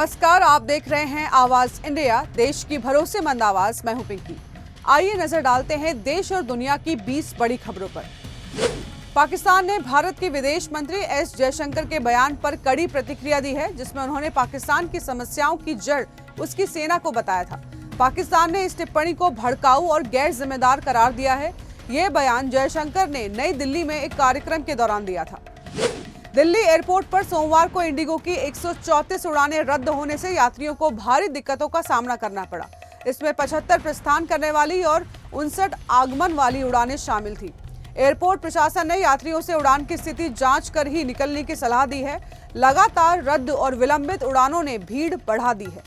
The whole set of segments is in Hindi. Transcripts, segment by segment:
नमस्कार, आप देख रहे हैं आवाज इंडिया, देश की भरोसेमंद आवाज। मैं हूं पिंकी। आइए नजर डालते हैं देश और दुनिया की 20 बड़ी खबरों पर। पाकिस्तान ने भारत के विदेश मंत्री एस जयशंकर के बयान पर कड़ी प्रतिक्रिया दी है, जिसमें उन्होंने पाकिस्तान की समस्याओं की जड़ उसकी सेना को बताया था। पाकिस्तान ने इस टिप्पणी को भड़काऊ और गैर जिम्मेदार करार दिया है। ये बयान जयशंकर ने नई दिल्ली में एक कार्यक्रम के दौरान दिया था। दिल्ली एयरपोर्ट पर सोमवार को इंडिगो की 134 उड़ानें रद्द होने से यात्रियों को भारी दिक्कतों का सामना करना पड़ा। इसमें 75 प्रस्थान करने वाली और 59 आगमन वाली उड़ानें शामिल थी। एयरपोर्ट प्रशासन ने यात्रियों से उड़ान की स्थिति जांच कर ही निकलने की सलाह दी है। लगातार रद्द और विलंबित उड़ानों ने भीड़ बढ़ा दी है।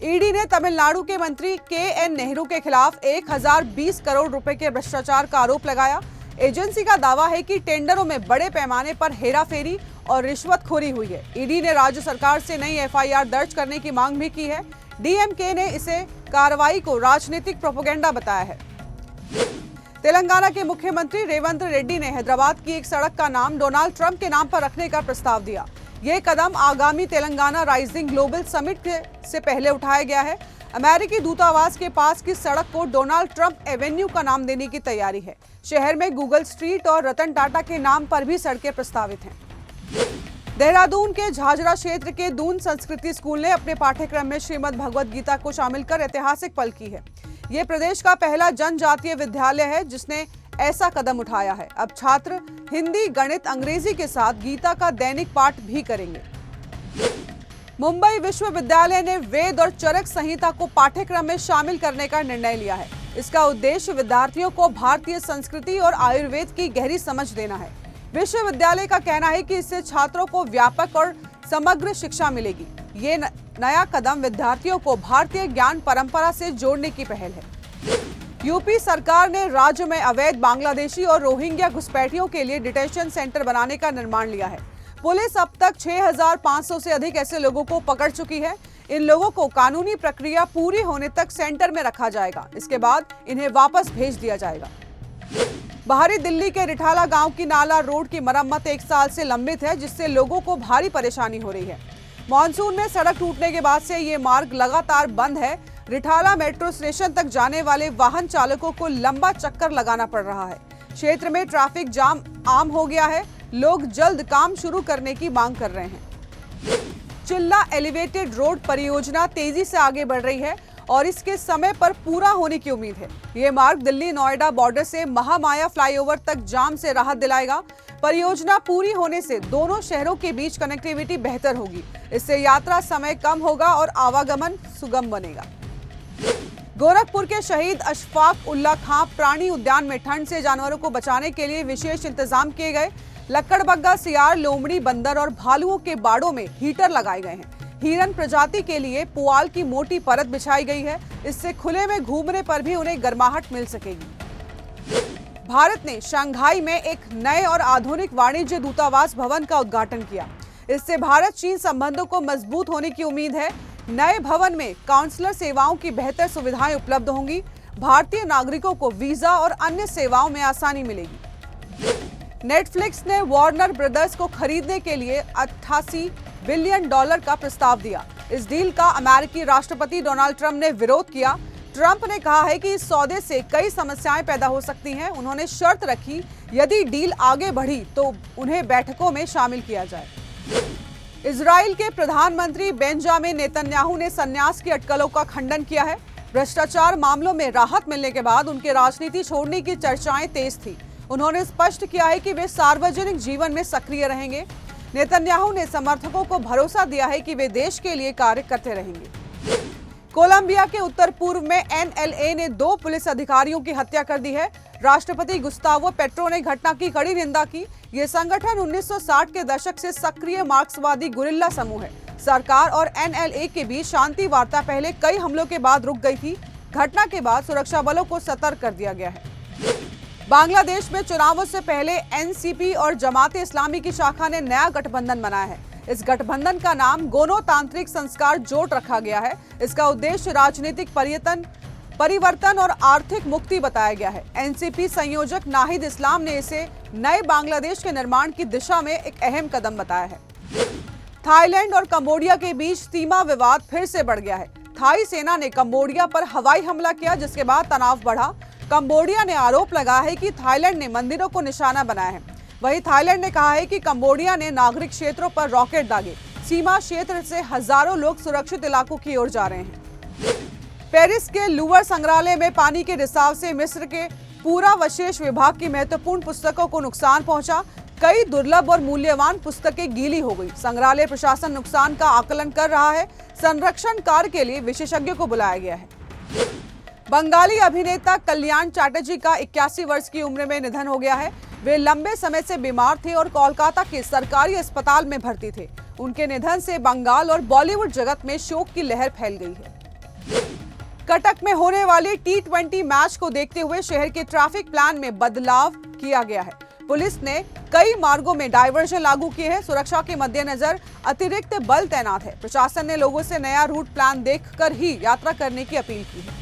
ईडी ने तमिलनाडु के मंत्री के.एन. नेहरू के खिलाफ 1020 करोड़ रुपए के भ्रष्टाचार का आरोप लगाया। एजेंसी का दावा है कि टेंडरों में बड़े पैमाने पर हेराफेरी और रिश्वतखोरी हुई है। ईडी ने राज्य सरकार से नई एफआईआर दर्ज करने की मांग भी की है। डीएमके ने इसे कार्रवाई को राजनीतिक प्रोपेगेंडा बताया है। तेलंगाना के मुख्यमंत्री रेवंत रेड्डी ने हैदराबाद की एक सड़क का नाम डोनाल्ड ट्रंप के नाम पर रखने का प्रस्ताव दिया। ये कदम आगामी तेलंगाना राइजिंग ग्लोबल समिट से पहले उठाया गया है। अमेरिकी दूतावास के पास की सड़क को डोनाल्ड ट्रंप एवेन्यू का नाम देने की तैयारी है। शहर में गूगल स्ट्रीट और रतन टाटा के नाम पर भी सड़कें प्रस्तावित हैं। देहरादून के झाझरा क्षेत्र के दून संस्कृति स्कूल ने अपने पाठ्यक्रम में श्रीमद् भगवद गीता को शामिल कर ऐतिहासिक पल की है। ये प्रदेश का पहला जनजातीय विद्यालय है जिसने ऐसा कदम उठाया है। अब छात्र हिंदी, गणित, अंग्रेजी के साथ गीता का दैनिक पाठ भी करेंगे। मुंबई विश्वविद्यालय ने वेद और चरक संहिता को पाठ्यक्रम में शामिल करने का निर्णय लिया है। इसका उद्देश्य विद्यार्थियों को भारतीय संस्कृति और आयुर्वेद की गहरी समझ देना है। विश्वविद्यालय का कहना है कि इससे छात्रों को व्यापक और समग्र शिक्षा मिलेगी। ये नया कदम विद्यार्थियों को भारतीय ज्ञान परंपरा से जोड़ने की पहल है। यूपी सरकार ने राज्य में अवैध बांग्लादेशी और रोहिंग्या घुसपैठियों के लिए डिटेंशन सेंटर बनाने का निर्माण लिया है। पुलिस अब तक 6500 से अधिक ऐसे लोगों को पकड़ चुकी है। इन लोगों को कानूनी प्रक्रिया पूरी होने तक सेंटर में रखा जाएगा। इसके बाद इन्हें वापस भेज दिया जाएगा। बाहरी दिल्ली के रिठाला गांव की नाला रोड की मरम्मत 1 साल से लंबित है, जिससे लोगों को भारी परेशानी हो रही है। मानसून में सड़क टूटने के बाद से ये मार्ग लगातार बंद है। रिठाला मेट्रो स्टेशन तक जाने वाले वाहन चालकों को लंबा चक्कर लगाना पड़ रहा है। क्षेत्र में ट्रैफिक जाम आम हो गया है। लोग जल्द काम शुरू करने की मांग कर रहे हैं। चिल्ला एलिवेटेड रोड परियोजना तेजी से आगे बढ़ रही है और इसके समय पर पूरा होने की उम्मीद है। ये मार्ग दिल्ली नोएडा बॉर्डर से महामाया फ्लाईओवर तक जाम से राहत दिलाएगा। परियोजना पूरी होने से दोनों शहरों के बीच कनेक्टिविटी बेहतर होगी। इससे यात्रा समय कम होगा और आवागमन सुगम बनेगा। गोरखपुर के शहीद अशफाक उल्ला खां प्राणी उद्यान में ठंड से जानवरों को बचाने के लिए विशेष इंतजाम किए गए। लक्कड़बग्गा, सियार, लोमड़ी, बंदर और भालुओं के बाड़ों में हीटर लगाए गए हैं। हिरन प्रजाति के लिए पुआल की मोटी परत बिछाई गई है। इससे खुले में घूमने पर भी उन्हें गर्माहट मिल सकेगी। भारत ने शंघाई में एक नए और आधुनिक वाणिज्य दूतावास भवन का उद्घाटन किया। इससे भारत चीन संबंधों को मजबूत होने की उम्मीद है। नए भवन में काउंसलर सेवाओं की बेहतर सुविधाएं उपलब्ध होंगी। भारतीय नागरिकों को वीजा और अन्य सेवाओं में आसानी मिलेगी। नेटफ्लिक्स ने वार्नर ब्रदर्स को खरीदने के लिए $88 बिलियन का प्रस्ताव दिया। इस डील का अमेरिकी राष्ट्रपति डोनाल्ड ट्रंप ने विरोध किया। ट्रंप ने कहा है कि इस सौदे से कई समस्याएं पैदा हो सकती हैं। उन्होंने शर्त रखी, यदि डील आगे बढ़ी तो उन्हें बैठकों में शामिल किया जाए। इजराइल के प्रधानमंत्री बेंजामिन नेतन्याहू ने संन्यास की अटकलों का खंडन किया है। भ्रष्टाचार मामलों में राहत मिलने के बाद उनके राजनीति छोड़ने की चर्चाएं तेज थी। उन्होंने स्पष्ट किया है कि वे सार्वजनिक जीवन में सक्रिय रहेंगे। नेतन्याहू ने समर्थकों को भरोसा दिया है कि वे देश के लिए कार्य करते रहेंगे। कोलंबिया के उत्तर पूर्व में एनएलए ने 2 पुलिस अधिकारियों की हत्या कर दी है। राष्ट्रपति गुस्तावो पेट्रो ने घटना की कड़ी निंदा की। ये संगठन 1960 के दशक से सक्रिय मार्क्सवादी गुरिल्ला समूह है। सरकार और एनएलए के बीच शांति वार्ता पहले कई हमलों के बाद रुक गई थी। घटना के बाद सुरक्षा बलों को सतर्क कर दिया गया है। बांग्लादेश में चुनावों से पहले एनसीपी और जमात इस्लामी की शाखा ने नया गठबंधन बनाया है। इस गठबंधन का नाम गणतांत्रिक संस्कार जोट रखा गया है। इसका उद्देश्य राजनीतिक परिवर्तन और आर्थिक मुक्ति बताया गया है। एनसीपी संयोजक नाहिद इस्लाम ने इसे नए बांग्लादेश के निर्माण की दिशा में एक अहम कदम बताया है। थाईलैंड और कंबोडिया के बीच सीमा विवाद फिर से बढ़ गया है। थाई सेना ने कंबोडिया पर हवाई हमला किया, जिसके बाद तनाव बढ़ा। कंबोडिया ने आरोप लगाया है कि थाईलैंड ने मंदिरों को निशाना बनाया है। वहीं थाईलैंड ने कहा है कि कंबोडिया ने नागरिक क्षेत्रों पर रॉकेट दागे। सीमा क्षेत्र से हजारों लोग सुरक्षित इलाकों की ओर जा रहे हैं। पेरिस के लूवर संग्रहालय में पानी के रिसाव से मिस्र के पुरावशेष विभाग की महत्वपूर्ण पुस्तकों को नुकसान पहुंचा। कई दुर्लभ और मूल्यवान पुस्तकें गीली हो गई। संग्रहालय प्रशासन नुकसान का आकलन कर रहा है। संरक्षण कार्य के लिए विशेषज्ञों को बुलाया गया है। बंगाली अभिनेता कल्याण चैटर्जी का 81 वर्ष की उम्र में निधन हो गया है। वे लंबे समय से बीमार थे और कोलकाता के सरकारी अस्पताल में भर्ती थे। उनके निधन से बंगाल और बॉलीवुड जगत में शोक की लहर फैल गई है। कटक में होने वाले T20 मैच को देखते हुए शहर के ट्रैफिक प्लान में बदलाव किया गया है। पुलिस ने कई मार्गों में डायवर्जन लागू किए हैं। सुरक्षा के मद्देनजर अतिरिक्त बल तैनात है। प्रशासन ने लोगों से नया रूट प्लान देखकर ही यात्रा करने की अपील की है।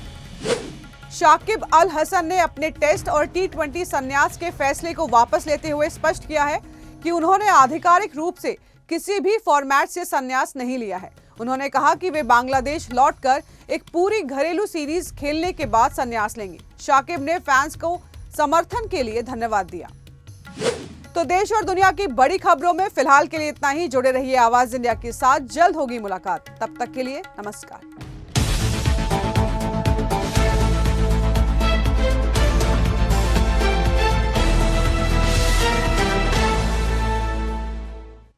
शाकिब अल हसन ने अपने टेस्ट और T20 संन्यास के फैसले को वापस लेते हुए स्पष्ट किया है कि उन्होंने आधिकारिक रूप से किसी भी फॉर्मेट से संन्यास नहीं लिया है। उन्होंने कहा कि वे बांग्लादेश लौटकर एक पूरी घरेलू सीरीज खेलने के बाद संन्यास लेंगे। शाकिब ने फैंस को समर्थन के लिए धन्यवाद दिया। तो देश और दुनिया की बड़ी खबरों में फिलहाल के लिए इतना ही। जुड़े रहिए आवाज इंडिया के साथ, जल्द होगी मुलाकात। तब तक के लिए नमस्कार।